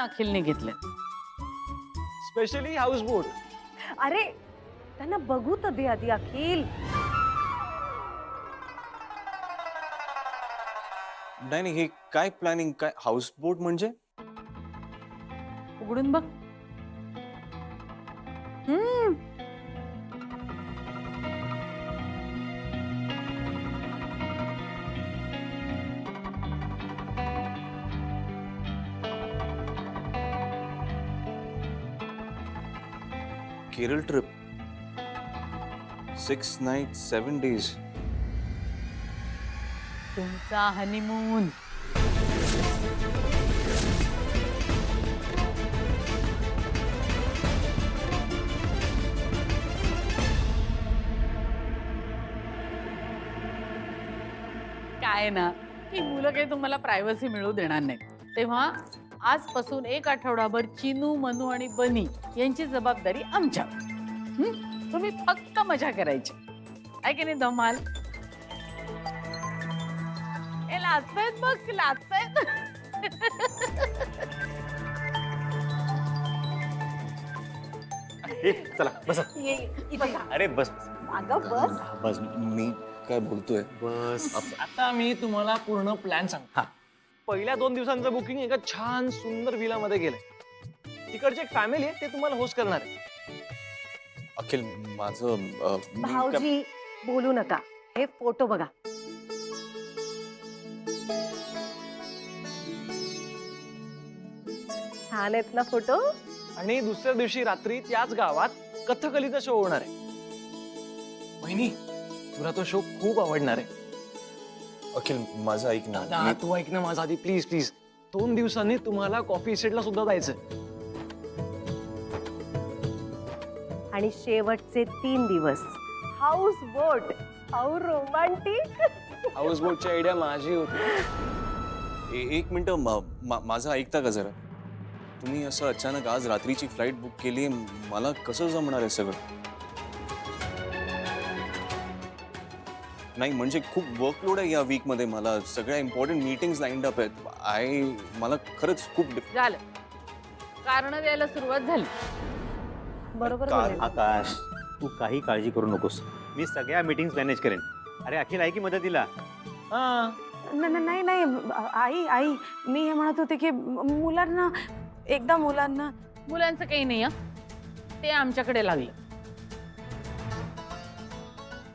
अखिलने घेतले. Specially house बोट. अरे त्यांना बघू तर दे आधी अखिल. नाही नाही, हे काय प्लॅनिंग, काय हाऊस बोट म्हणजे? उघडून बघ. Kerala trip, 6 nights 7 days. तुमचा हनीमून. काय ना की मुलं काही तुम्हाला प्रायव्हसी मिळू देणार नाही, तेव्हा आजपासून 1 आठवडाभर चिनू, मनू आणि बनी यांची जबाबदारी आमच्यावर. तुम्ही फक्त मजा करायची आहे की नाही धमाल? हे लाजतायत बघ, लाजतायत. चला बस. अरे बस अगं बस. बस, मी काय बोलतोय? बस. आता मी तुम्हाला पूर्ण प्लॅन सांगतो. पहिल्या 2 दिवसांचं बुकिंग एका छान सुंदर विला मध्ये केलंय. तिकडची एक फॅमिली आहे, ते तुम्हाला होस्ट करणार आहे. अखिल, माझं मी भाऊजी बोलू नका, हे फोटो बघा. छान आहेत ना फोटो? आणि दुसऱ्या दिवशी रात्री त्याच गावात कथकलीचा शो होणार आहे. बहिणी, तुला तो शो खूप आवडणार आहे. अखिल, माझं ऐक ना. दादा, तू ऐक ना माझा आधी, प्लीज प्लीज. 2 दिवसांनी तुम्हाला कॉफी इस्टेटला सुद्धा जायचंय. आणि शेवटचे 3 दिवस house boat. How romantic. House बोटची आयडिया माझी होती. एक मिनिट, माझं ऐकता का जरा? तुम्ही असं अचानक आज रात्रीची फ्लाईट बुक केली, मला कसं जमणार आहे सगळं? नाही म्हणजे खूप वर्कलोड आहे या वीक मध्ये. मला सगळ्या इम्पॉर्टंट मीटिंग्स लाईन्ड अप आहेत. मला खरंच खूप झालं, कारण द्यायला सुरुवात झाली. बरोबर का- बोलले. आकाश, तू काही काळजी करू नकोस, मी सगळ्या मीटिंग्स मॅनेज करेन. अरे अखिल आहे की मदतीला? हा, नाही नाही आई आई मी हे म्हणत होते की मुलांना एकदा मुलांना मुलांचं काही नाही हं. ते आमच्याकडे लागलं.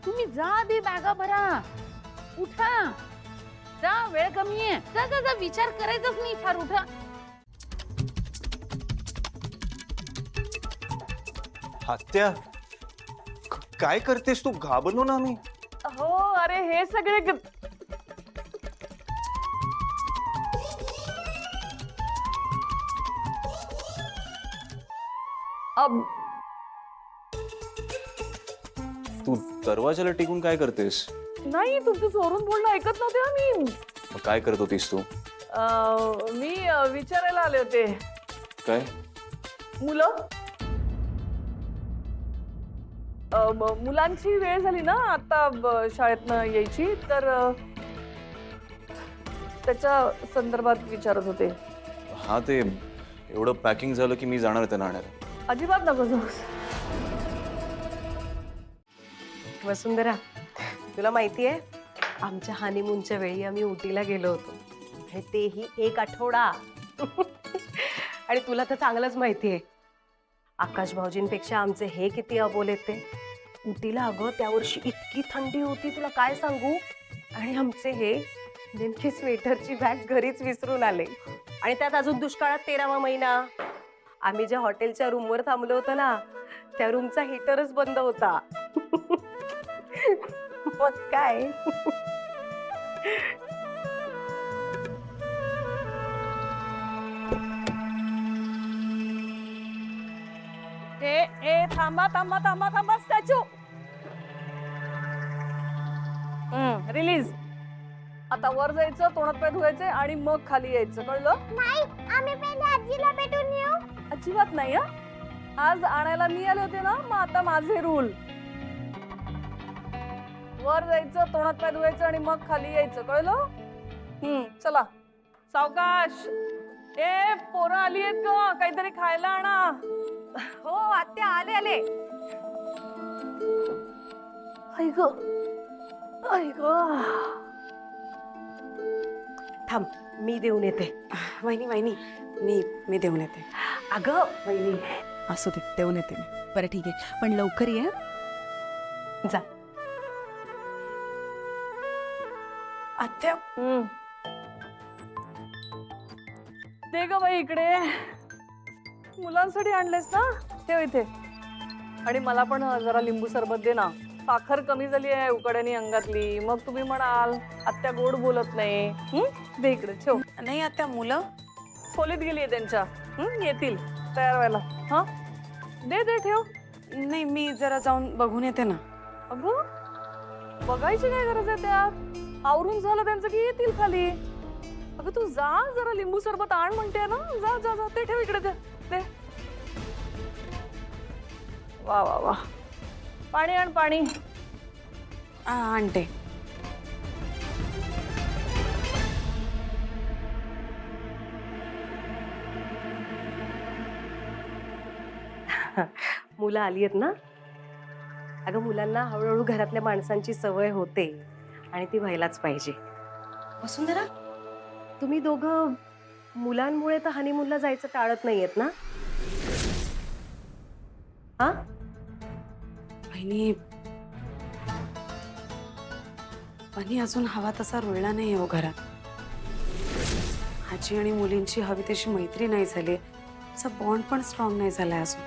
तुम्ही जा आधी, बॅगा भरा, उठा, जा, वेळ कमी आहे. जा जा जा, विचार करायचाच नाही फार, उठा. हत्या, काय करतेस तू? घाबरलो ना आम्ही. हो अरे हे सगळे तू दरवाजाला टिकून काय करतेस? नाही तुमचं चोरून बोलणं ऐकत नव्हते ना मी. मग काय करत होतीस तू? मी विचारायला आले होते. काय? मुलं मुलांची वेळ झाली ना आता शाळेतनं यायची, तर त्याच्या संदर्भात विचारत होते. हा, ते एवढं पॅकिंग झालं की मी जाणार त्या नाण्याला. अजिबात नको जाऊस. वसुंधरा, तुला माहितीये आमच्या हनीमूनच्या वेळी आम्ही उटीला गेलो होतो, आणि तेही 1 आठवडा. आणि तुला तर चांगलंच माहितीये आकाश भाऊजींपेक्षा आमचे हे किती अबोल ते. उटीला अगं त्या वर्षी इतकी थंडी होती, तुला काय सांगू. आणि आमचे हे नेमके स्वेटरची बॅग घरीच विसरून आले. आणि त्यात अजून दुष्काळात 13वा महिना. आम्ही ज्या हॉटेलच्या रूमवर थांबलो होतो ना, त्या रूमचा हीटरच बंद होता. मग काय. ए थांबा थांबा थांबा थांबा, स्टॅच्यू रिलीज. आता वर जायचं, तोंडात पाय धुवायचे आणि मग खाली यायचं, कळलं? नाही, आम्ही पहिले आजीला भेटून येऊ. अजिबात नाही. आज आणायला मी आले होते ना, मग आता माझे रूल. वर जायचं, तोंडात पाय धुवायचं आणि मग खाली यायचं, कळलं? चला सावकाश. ए पोरं आली आहेत ग, काहीतरी खायला आणा. हो आत्या आले आले. ऐक ऐक थांब मी देऊन येते. वहिनी वहिनी मी देऊन येते. अगं वहिनी असू दे, देऊन येते मी. बरं ठीक आहे, पण लवकर ये. जा. आत्या दे ग बाई इकडे. मुलांसाठी आणलेस ना, ठेव इथे. आणि मला पण जरा लिंबू सरबत दे ना. साखर कमी झाली आहे उकड्यानी अंगातली. मग तुम्ही म्हणाल आत्या गोड बोलत नाही. दे इकडे ठेव. नाही आत्या, मुलं खोलीत गेलीये त्यांच्या. येतील तयार व्हायला. हा दे दे ठेव. नाही, मी जरा जाऊन बघून येते ना. अगं बघायची काय गरज आहे त्यात? आवरून झालं त्यांचं की येतील खाली. अगं तू जा, जरा लिंबू सरबत आण म्हणते ना. जा जा जा, ते ठेव इकडे. दे. वा वा वा. पाणी आण पाणी. आणते. मुलं आली आहेत ना. अगं मुलांना हळूहळू घरातल्या माणसांची सवय होते आणि ती व्हायलाच पाहिजे. वसुंधरा, तुम्ही दोघं मुलांमुळे तर हनीमूनला जायचं टाळत नाहीयेत ना? हा वहिनी अजून हवा तसा रुळला नाही हो घरात. आजी आणि मुलींची हवी तशी मैत्री नाही झाली. असा बॉन्ड पण स्ट्रॉंग नाही झालाय अजून.